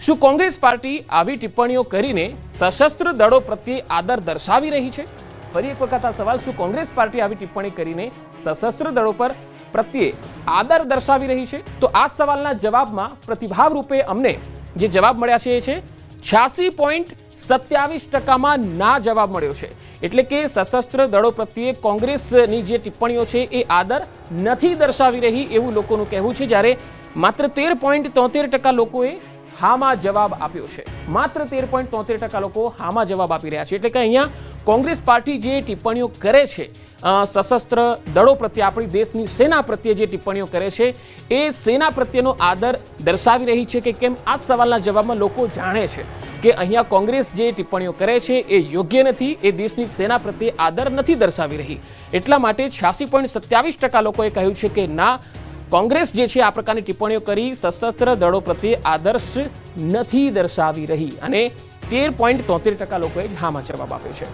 શું કોંગ્રેસ પાર્ટી આવી ટિપ્પણીઓ કરીને સશસ્ત્ર દળો પ્રત્યે આદર દર્શાવી રહી છે? ફરી એક વખત આ સવાલ, શું કોંગ્રેસ પાર્ટી આવી ટિપ્પણી કરીને સશસ્ત્ર દળો પર પ્રત્યે આદર દર્શાવી રહી છે? તો આ સવાલના જવાબમાં પ્રતિભાવ રૂપે અમને જે જવાબ મળ્યા છે એ છે 86.27% ના જવાબ મળ્યો છે. એટલે કે સશસ્ત્ર દળો પ્રત્યે કોંગ્રેસની જે ટિપ્પણીઓ છે એ આદર નથી દર્શાવી રહી એવું લોકોનું કહેવું છે, જ્યારે માત્ર 13.73% લોકોએ હામાં જવાબ આપ્યો છે. માત્ર 13.73% લોકો હામાં જવાબ આપી રહ્યા છે. એટલે કે અહીંયા કોંગ્રેસ પાર્ટી જે ટિપ્પણીઓ કરે છે સશસ્ત્ર દળો પ્રત્યે, આપણી દેશની સેના પ્રત્યે જે ટિપ્પણીઓ કરે છે એ સેના પ્રત્યેનો આદર દર્શાવી રહી છે કે કેમ, આ સવાલના જવાબમાં લોકો જાણે છે કે અહીંયા કોંગ્રેસ જે ટિપ્પણીઓ કરે છે એ યોગ્ય નથી, એ દેશની સેના પ્રત્યે આદર નથી દર્શાવી રહી. એટલા માટે 86.27% લોકોએ કહ્યું છે કે ના, કોંગ્રેસ જે છે આ પ્રકારની ટિપ્પણીઓ કરી સશસ્ત્ર દળો પ્રત્યે આદર્શ નથી દર્શાવી રહી, અને 13.73% લોકોએ હામાં જવાબ આપ્યો છે.